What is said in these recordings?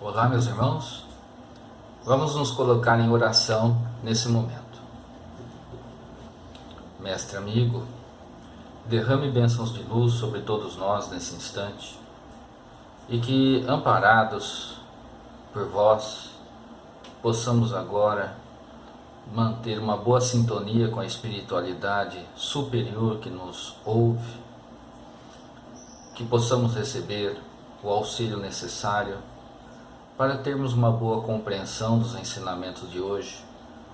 Olá, meus irmãos. Vamos nos colocar em oração nesse momento. Mestre amigo, derrame bênçãos de luz sobre todos nós nesse instante e que, amparados por vós, possamos agora manter uma boa sintonia com a espiritualidade superior que nos ouve, que possamos receber o auxílio necessário para termos uma boa compreensão dos ensinamentos de hoje,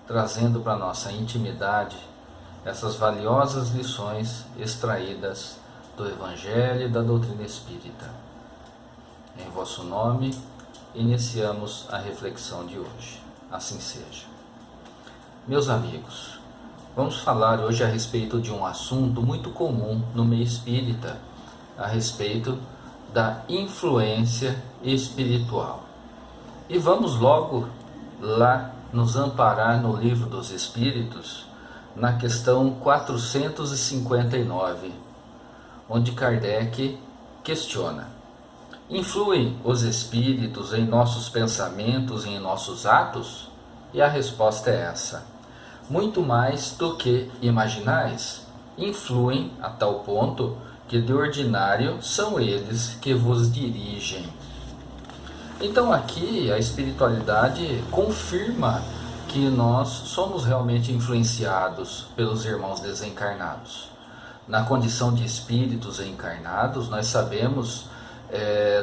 trazendo para a nossa intimidade essas valiosas lições extraídas do Evangelho e da doutrina espírita. Em vosso nome, iniciamos a reflexão de hoje. Assim seja. Meus amigos, vamos falar hoje a respeito de um assunto muito comum no meio espírita, a respeito da influência espiritual. E vamos logo lá nos amparar no Livro dos Espíritos, na questão 459, onde Kardec questiona: influem os espíritos em nossos pensamentos e em nossos atos? E a resposta é essa: muito mais do que imaginais. Influem a tal ponto que de ordinário são eles que vos dirigem. Então aqui a espiritualidade confirma que nós somos realmente influenciados pelos irmãos desencarnados. Na condição de espíritos encarnados, nós sabemos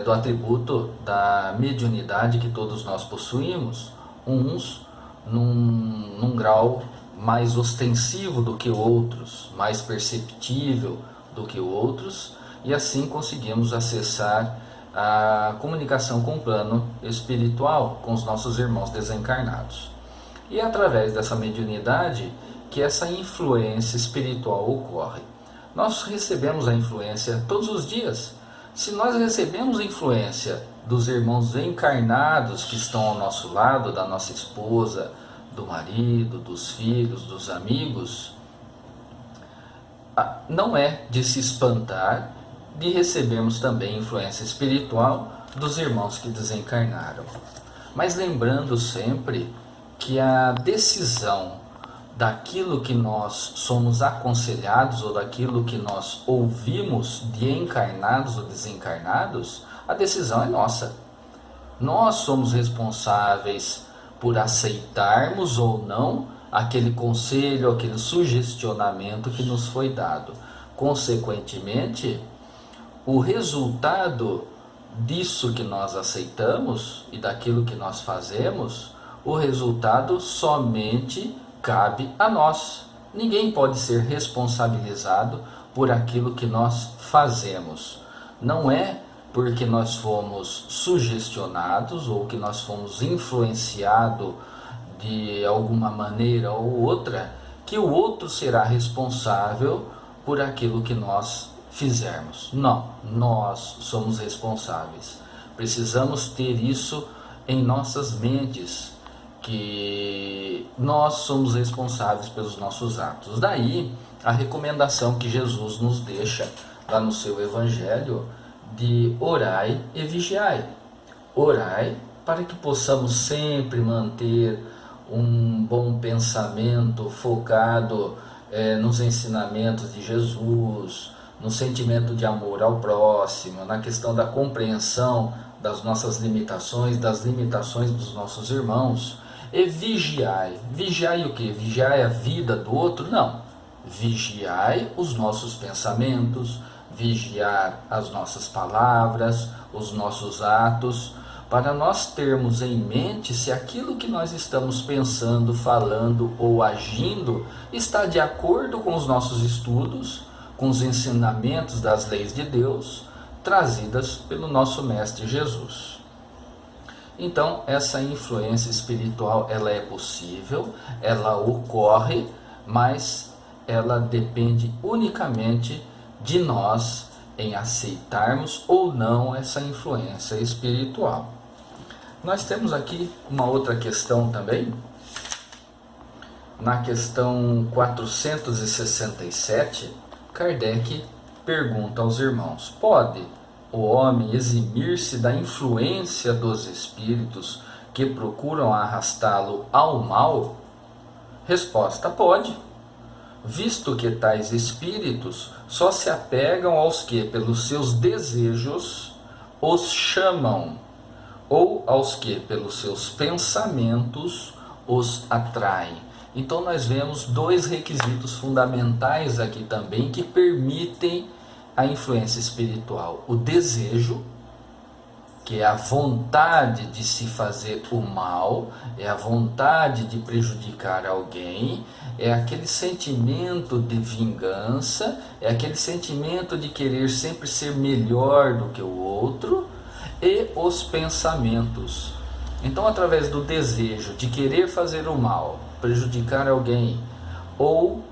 do atributo da mediunidade que todos nós possuímos, uns num grau mais ostensivo do que outros, mais perceptível do que outros, e assim conseguimos acessar a comunicação com o plano espiritual, com os nossos irmãos desencarnados. E é através dessa mediunidade que essa influência espiritual ocorre. Nós recebemos a influência todos os dias. Se nós recebemos influência dos irmãos encarnados que estão ao nosso lado, da nossa esposa, do marido, dos filhos, dos amigos, não é de se espantar de recebermos também influência espiritual dos irmãos que desencarnaram. Mas lembrando sempre que a decisão daquilo que nós somos aconselhados ou daquilo que nós ouvimos de encarnados ou desencarnados, a decisão é nossa. Nós somos responsáveis por aceitarmos ou não aquele conselho, aquele sugestionamento que nos foi dado. Consequentemente, o resultado disso que nós aceitamos e daquilo que nós fazemos, o resultado somente cabe a nós. Ninguém pode ser responsabilizado por aquilo que nós fazemos. Não é porque nós fomos sugestionados ou que nós fomos influenciados de alguma maneira ou outra que o outro será responsável por aquilo que nós fizermos. Não, nós somos responsáveis. Precisamos ter isso em nossas mentes, que nós somos responsáveis pelos nossos atos. Daí a recomendação que Jesus nos deixa lá no seu Evangelho de orai e vigiai. Orai para que possamos sempre manter um bom pensamento focado nos ensinamentos de Jesus, no sentimento de amor ao próximo, na questão da compreensão das nossas limitações, das limitações dos nossos irmãos. E vigiai. Vigiai o quê? Vigiai a vida do outro? Não. Vigiai os nossos pensamentos, vigiar as nossas palavras, os nossos atos, para nós termos em mente se aquilo que nós estamos pensando, falando ou agindo está de acordo com os nossos estudos, com os ensinamentos das leis de Deus, trazidas pelo nosso Mestre Jesus. Então, essa influência espiritual, ela é possível, ela ocorre, mas ela depende unicamente de nós em aceitarmos ou não essa influência espiritual. Nós temos aqui uma outra questão também, na questão 467, Kardec pergunta aos irmãos: pode o homem eximir-se da influência dos espíritos que procuram arrastá-lo ao mal? Resposta: pode, visto que tais espíritos só se apegam aos que, pelos seus desejos, os chamam, ou aos que, pelos seus pensamentos, os atraem. Então nós vemos dois requisitos fundamentais aqui também que permitem a influência espiritual: o desejo, que é a vontade de se fazer o mal, é a vontade de prejudicar alguém, é aquele sentimento de vingança, é aquele sentimento de querer sempre ser melhor do que o outro, e os pensamentos. Então, através do desejo de querer fazer o mal, prejudicar alguém, ou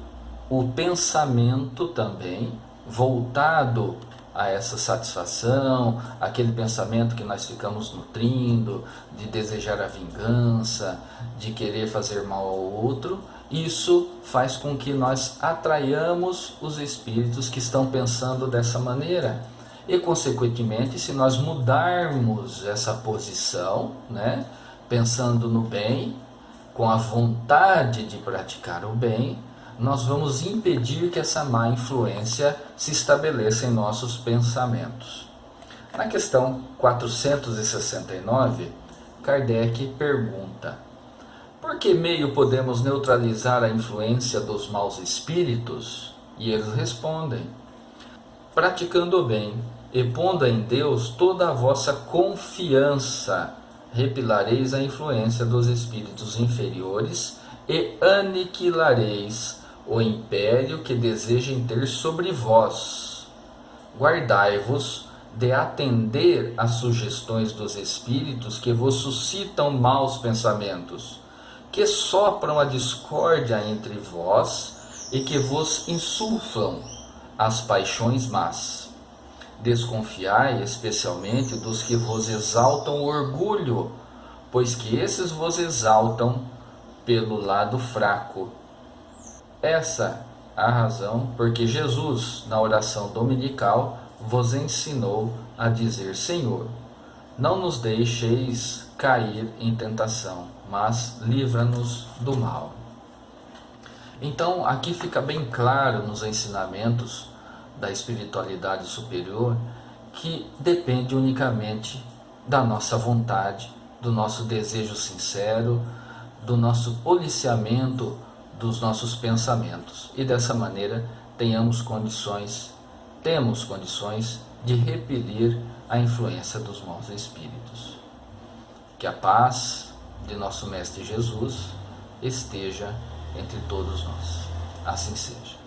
o pensamento também voltado a essa satisfação, aquele pensamento que nós ficamos nutrindo, de desejar a vingança, de querer fazer mal ao outro, isso faz com que nós atraiamos os espíritos que estão pensando dessa maneira. E, consequentemente, se nós mudarmos essa posição, né, pensando no bem, com a vontade de praticar o bem, nós vamos impedir que essa má influência se estabeleça em nossos pensamentos. Na questão 469, Kardec pergunta: por que meio podemos neutralizar a influência dos maus espíritos? E eles respondem: praticando o bem e pondo em Deus toda a vossa confiança, repilareis a influência dos espíritos inferiores e aniquilareis o império que desejem ter sobre vós. Guardai-vos de atender às sugestões dos espíritos que vos suscitam maus pensamentos, que sopram a discórdia entre vós e que vos insuflam as paixões más. Desconfiai especialmente dos que vos exaltam o orgulho, pois que esses vos exaltam pelo lado fraco. Essa a razão porque Jesus, na oração dominical, vos ensinou a dizer: Senhor, não nos deixeis cair em tentação, mas livra-nos do mal. Então, aqui fica bem claro nos ensinamentos da espiritualidade superior que depende unicamente da nossa vontade, do nosso desejo sincero, do nosso policiamento dos nossos pensamentos, e dessa maneira temos condições de repelir a influência dos maus espíritos. Que a paz de nosso Mestre Jesus esteja entre todos nós. Assim seja.